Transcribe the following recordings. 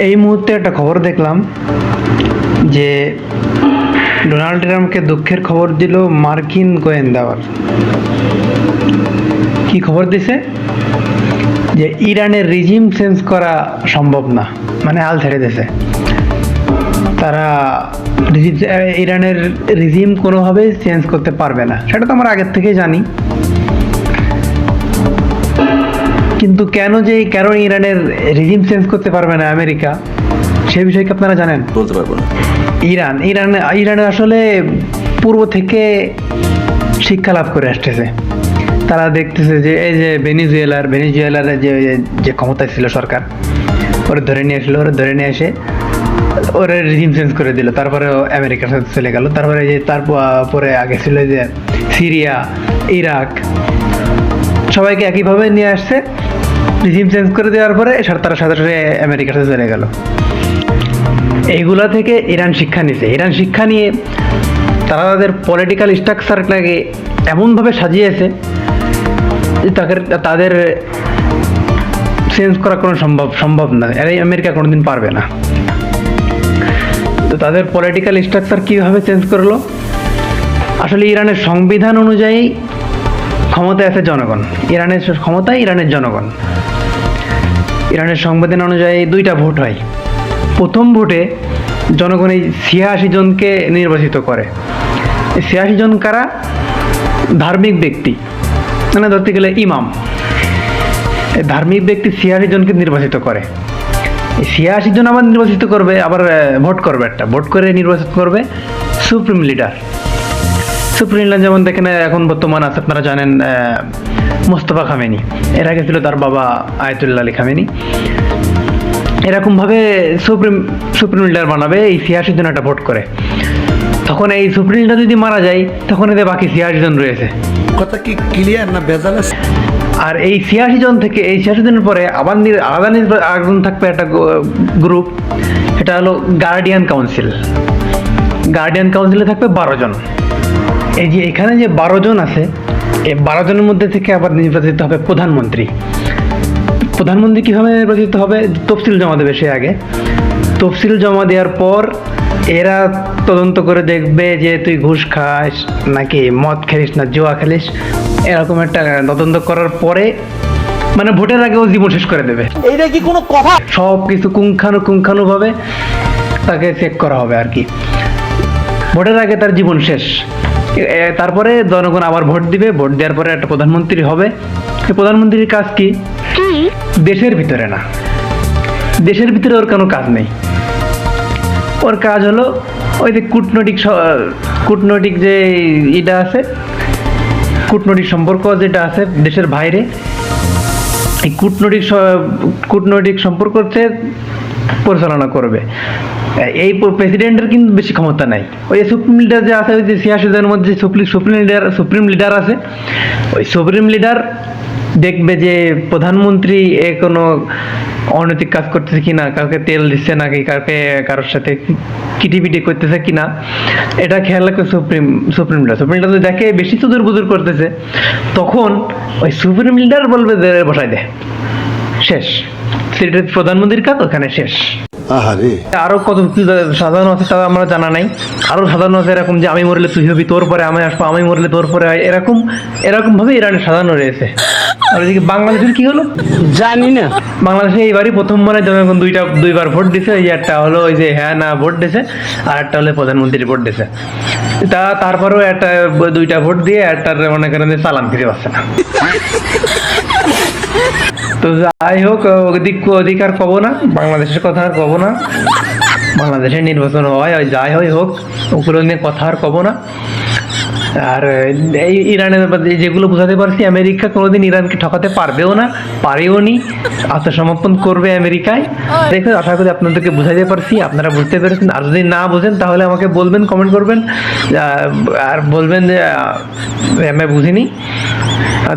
এই মুহূর্তে একটা খবর দেখলাম যে ডোনাল্ড ট্রাম্পকে দুঃখের খবর দিল মার্কিন গোয়েন্দারা। কি খবর দিছে? যে ইরানের রিজিম চেঞ্জ করা সম্ভব না, মানে হাল ছেড়ে দিয়েছে তারা। ইরানের রিজিম কোনোভাবেই চেঞ্জ করতে পারবে না, সেটা তো আমরা আগের থেকেই জানি। কিন্তু কেন ইরানের রিজিম চেঞ্জ করতে পারবে না আমেরিকা, সেই বিষয়ে কি আপনারা জানেন? বলতে পারবো না। ইরানে আসলে পূর্ব থেকে শিক্ষা লাভ করে আসতেছে। তারা দেখতেছে যে এই যে ভেনিজুয়েলার যে ক্ষমতায় ছিল সরকার, ওরা ধরে নিয়ে এসে ওরা রিজিম চেঞ্জ করে দিল, তারপরে আমেরিকার সাথে চলে গেল। তারপরে যে তারপরে আগে ছিল যে সিরিয়া, ইরাক, সবাইকে একইভাবে নিয়ে আসছে। রিজিম চেঞ্জ করে দেওয়ার পরে তারা সাথে সাথে আমেরিকার সাথে চলে গেল। এইগুলা থেকে ইরান শিক্ষা নিছে। ইরান শিক্ষা নিয়ে তারা তাদের পলিটিক্যাল স্ট্রাকচারটাকে এমনভাবে সাজিয়েছে যে তাদের চেঞ্জ করা কোনো সম্ভব না। এরাই আমেরিকা কোনোদিন পারবে না। তো তাদের পলিটিক্যাল স্ট্রাকচার কীভাবে চেঞ্জ করলো? আসলে ইরানের সংবিধান অনুযায়ী ক্ষমতায় আছে জনগণ। ইরানের ক্ষমতায় ইরানের জনগণ। ইরানের সংবিধান অনুযায়ী 2টা ভোট হয়। প্রথম ভোটে জনগণ এই 86 জনকে নির্বাচিত করে। এই 86 জন কারা? ধার্মিক ব্যক্তি, মানে ধরতে গেলে ইমাম। এই ধার্মিক ব্যক্তি 86 জনকে নির্বাচিত করে। এই 86 জন আবার নির্বাচিত করবে, আবার ভোট করবে, ভোট করে নির্বাচিত করবে সুপ্রিম লিডার। যেমন দেখেন এখন বর্তমান আছে, আপনারা জানেন মোস্তফা খামেনি। এর আগে ছিল তার বাবা আয়াতুল্লাহ আলী খামেনি। এরকমভাবে সুপ্রিম লিডার বানাবে। এই 86 জন একটা ভোট করে, তখন এই সুপ্রিম লিডার যদি মারা যায় তখন এদের বাকি 86 জন রয়েছে। কথা কি ক্লিয়ার না ভেজাল আছে? আর এই 86 জন থেকে এই 86 জনের পরে আবার আলাদা আরেকজন থাকবে, একটা গ্রুপ। এটা হলো গার্ডিয়ান কাউন্সিল। গার্ডিয়ান কাউন্সিলে থাকবে 12 জন। এই যে এখানে যে 12 জন আছে, এই 12 জনের মধ্যে থেকে আবার নির্বাচিত হবে প্রধানমন্ত্রী। প্রধানমন্ত্রী কীভাবে নির্বাচিত হবে? তফসিল জমা দেবে সে আগে। তফসিল জমা দেওয়ার পর এরা তদন্ত করে দেখবে যে তুই ঘুষ খাস নাকি মদ খেলিস না জুয়া খেলিস, এরকম একটা তদন্ত করার পরে মানে ভোটের আগেও জীবন শেষ করে দেবে। এইটা কি কোনো কথা? সব কিছু পুঙ্খানুপুঙ্খানুভাবে তাকে চেক করা হবে আর কি। ভোটের আগে তার জীবন শেষ। তারপরে জনগণ আবার ভোট দিবে। ভোট দেওয়ার পরে একটা প্রধানমন্ত্রী হবে। এই প্রধানমন্ত্রীর কাজ কি? দেশের ভিতরে না, দেশের ভিতরে ওর কোনো কাজ নেই। ওর কাজ হলো ওই যে কূটনৈতিক যে এটা আছে, কূটনৈতিক সম্পর্ক যেটা আছে দেশের বাইরে, এই কূটনৈতিক সম্পর্ক হচ্ছে পরিচালনা করবে। এই প্রেসিডেন্টের কিন্তু বেশি ক্ষমতা নাই। ওই যে সুপ্রিম লিডার যে আছে, ওই যে 86 জনের মধ্যে সুপ্রিম লিডার আছে, ওই সুপ্রিম লিডার দেখবে যে প্রধানমন্ত্রী কোনো অনৈতিক কাজ করতেছে কিনা, কাউকে তেল দিচ্ছে নাকি কারোর সাথে কিটিপিটি করতেছে কিনা, এটা খেয়াল রাখবে সুপ্রিম লিডার যদি দেখে বেশি সুদূর করতেছে, তখন ওই সুপ্রিম লিডার বলবে যে বসাই দে, শেষ। সেটা প্রধানমন্ত্রীর কাজ ওখানে শেষ। আরো কত সাধারণ আছে তা আমরা জানা নাই। আরো সাধারণ আছে এরকম যে আমি মরলে তুই হবি, তোর পরে আমি আসবো, আমি মরলে তোর পরে হয়, এরকম ভাবে ইরানের সাজানো রয়েছে। আর এদিকে বাংলাদেশের কি হলো জানি না। বাংলাদেশে এইবারই প্রথম মানে জনগণ দুইবার ভোট দিছে। এই একটা হলো ওই যে হ্যাঁ না ভোট দিছে, আর একটা হলো প্রধানমন্ত্রীর ভোট দিছে। তারপরেও 2টা ভোট দিয়ে একটার মনে করেন যে চালান ফিরে পাচ্ছে না। তো যাই হোক, অধিকার কব না, বাংলাদেশের কথা আর কব না। বাংলাদেশের নির্বাচন হয় যাই হোক, ওগুলো নিয়ে কথা আর কব না। আর এই ইরানের যেগুলো বোঝাতে পারছি, আমেরিকা কোনোদিন ইরানকে ঠকাতে পারবেও না, পারেও নি। আত্মসমর্পণ করবে আমেরিকায়। দেখো, আশা করি আপনাদেরকে বুঝাতে পারছি, আপনারা বুঝতে পেরেছেন। আর যদি না বোঝেন তাহলে আমাকে বলবেন, কমেন্ট করবেন, আর বলবেন যে আমি বুঝিনি।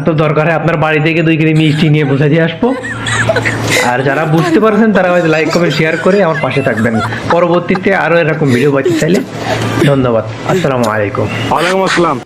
তো দরকার হয় আপনার বাড়ি থেকে 2 কেজি মিষ্টি নিয়ে বুঝা দিয়ে আসবো। আর যারা বুঝতে পারছেন তারা হয়তো লাইক কমেন্ট শেয়ার করে আমার পাশে থাকবেন। পরবর্তীতে আরো এরকম ভিডিও পাইতে চাইলে ধন্যবাদ। আসসালামু আলাইকুম। ওয়ালাইকুম আসসালাম।